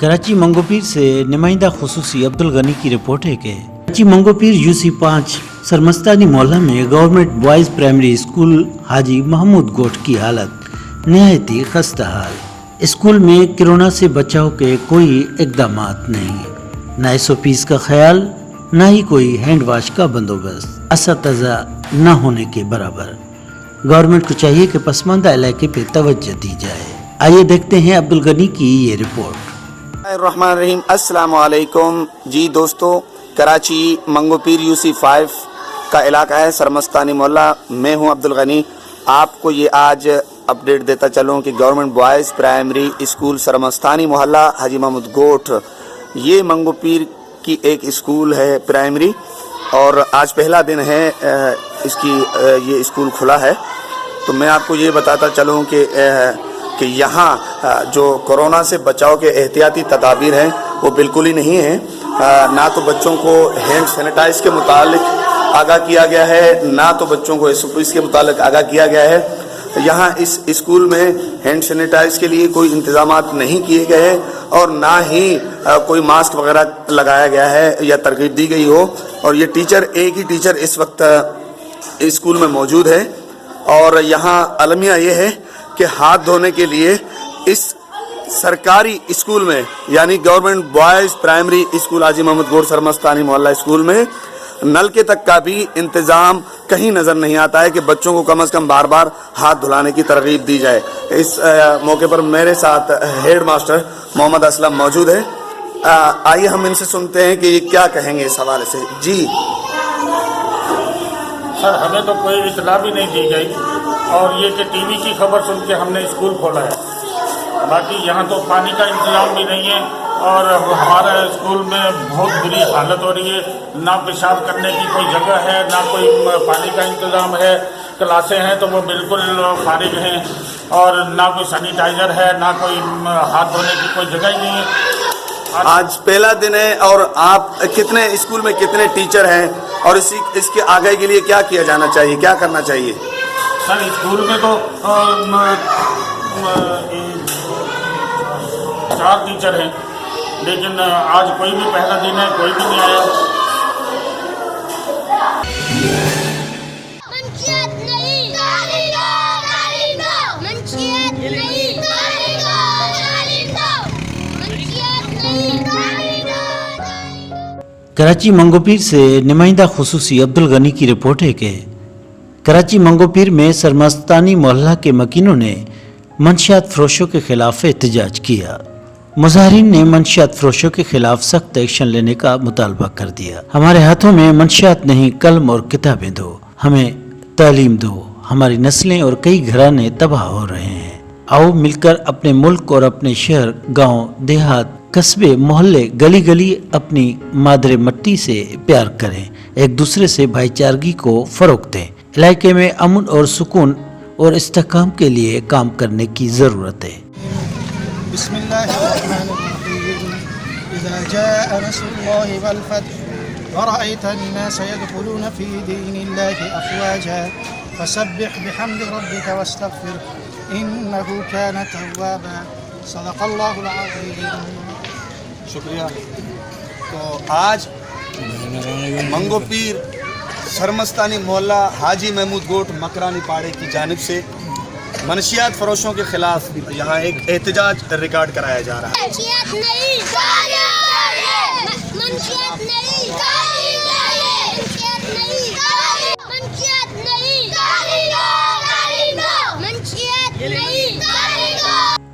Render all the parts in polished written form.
कराची मंगोपीर से नुमाइंदा खुसूसी अब्दुल गनी की रिपोर्ट है कि कराची मंगोपीर UC5 सरमस्तानी मोहल्ला में गवर्नमेंट बॉयज़ प्राइमरी स्कूल हाजी महमूद गोट की हालत निहायत ही खस्ता हाल। स्कूल में कोरोना से बचाव के कोई इकदाम नहीं, न SOPs का ख्याल, न ही कोई हैंड वाश का बंदोबस्त, असतज़ा न होने के बराबर। गवर्नमेंट को चाहिए कि पसमानदा इलाके पे तवज्जो दी जाए। आइए देखते हैं अब्दुल गनी की ये रिपोर्ट। रहमानिर्रहीम, अस्सलाम वालेकुम जी दोस्तों, कराची मंगोपीर UC5 का इलाका है, सरमस्तानी मोहल्ला। मैं हूं अब्दुल गनी। आपको ये आज अपडेट देता चलूं कि गवर्नमेंट बॉयज़ प्राइमरी स्कूल सरमस्तानी मोहल्ला हाजी महमूद गोट, ये मंगोपीर की एक स्कूल है प्राइमरी, और आज पहला दिन है ये स्कूल खुला है। तो मैं आपको ये बताता चलूं कि यहाँ जो कोरोना से बचाव के एहतियाती तदाबीर हैं वो बिल्कुल ही नहीं है। ना तो बच्चों को हैंड सैनिटाइज के मुतालिक आगाह किया गया है, ना तो बच्चों को SOPs के मुतालिक आगाह किया गया है। यहाँ इस स्कूल में हैंड सैनिटाइज के लिए कोई इंतजामात नहीं किए गए हैं, और ना ही कोई मास्क वगैरह लगाया गया है या तरगीब दी गई हो। और ये टीचर, एक ही टीचर इस वक्त स्कूल में मौजूद है। और यहाँ अलमिया ये है कि हाथ धोने के लिए इस सरकारी स्कूल में, यानी गवर्नमेंट बॉयज़ प्राइमरी स्कूल हाजी महमूद गोट सरमस्तानी मोहल्ला स्कूल में, नलके तक का भी इंतज़ाम कहीं नज़र नहीं आता है कि बच्चों को कम से कम बार बार हाथ धुलाने की तरगीब दी जाए। इस मौके पर मेरे साथ हेड मास्टर मोहम्मद असलम मौजूद है। आइए हम इनसे सुनते हैं कि ये क्या कहेंगे इस हवाले से। जी सर, हमें तो कोई इतला भी नहीं दी गई, और ये कि TV की खबर सुन के हमने स्कूल खोला है। बाकी यहाँ तो पानी का इंतज़ाम भी नहीं है, और हमारे स्कूल में बहुत बुरी हालत हो रही है। ना पेशाब करने की कोई जगह है, ना कोई पानी का इंतज़ाम है। क्लासें हैं तो वो बिल्कुल फारिग हैं, और ना कोई सैनिटाइज़र है, ना कोई हाथ धोने की कोई जगह ही नहीं है। आज पहला दिन है, और आप कितने स्कूल में कितने टीचर हैं, और इसके आगे के लिए क्या किया जाना चाहिए, क्या करना चाहिए? सर, स्कूल में तो 4 टीचर हैं, लेकिन आज कोई भी पहला दिन है, कोई भी नहीं आया। कराची मंगोपीर से नुमाइंदा खुसूसी अब्दुल गनी की रिपोर्ट है कि कराची मंगोपीर में सरमस्तानी मोहल्ला के मकीनों ने मंशियात फरोशों के खिलाफ एहतजाज किया। मुजाहिरीन ने मंशियात फरोशों के खिलाफ सख्त एक्शन लेने का मुतालबा कर दिया। हमारे हाथों में मंशियात नहीं, कलम और किताबें दो, हमें तालीम दो, हमारी नस्लें और कई घराने तबाह हो रहे हैं। आओ मिलकर अपने मुल्क और अपने शहर, गांव, देहात, कस्बे, मोहल्ले, गली गली अपनी मादरे मट्टी से प्यार करें, एक दूसरे से भाईचारगी को फरोग दें। इलाके में अमन और सुकून और इस्तेहकाम के लिए काम करने की ज़रूरत है। बिस्मिल्लाहिर्रहमानिर्रहीम, इज़ा जाअ नस्रुल्लाहि वल फत्ह व रअयता अन्नास यदखुलूना फी दीनिल्लाहि अफ़वाजा फसब्बिह बिहम्दि रब्बिका वस्तगफिर इन्नहु कान तव्वाबा। सदक़ल्लाहुल अज़ीम। शुक्रिया। तो आज मंगोपीर सरमस्तानी मोहल्ला हाजी महमूद गोट मकरानी पाड़े की जानिब से मनशियात फरोशों के खिलाफ यहाँ एक एहतजाज रिकॉर्ड कराया जा रहा है।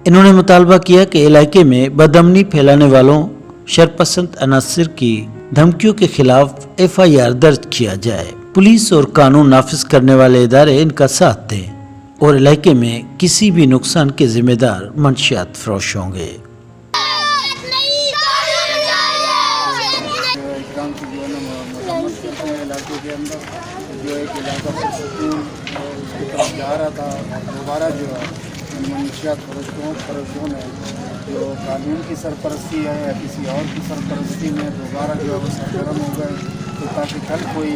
इन्होंने मुतालबा किया कि इलाके में बदअमनी फैलाने वालों, शरपसंद अनासिर की धमकियों के खिलाफ FIR दर्ज किया जाए। पुलिस और कानून नाफिज करने वाले इदारे इनका साथ दें, और इलाके में किसी भी नुकसान के जिम्मेदार मंशियात फरोश होंगे। मनशियात फरोशों ने जो कानून की सरपरस्ती है या किसी और की सरपरस्ती में दोबारा जो है वो सरगर्म हो गए, तो ताकि कल कोई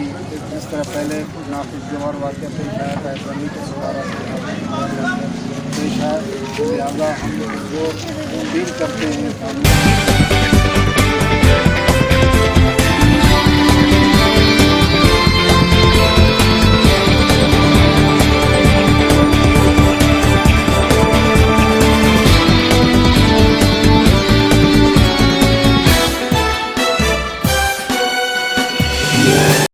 जिस तरह पहले नाफिज़ वाक़या पेश आया था, पेश आए, लिहाजा हम जो अपील करते हैं कानून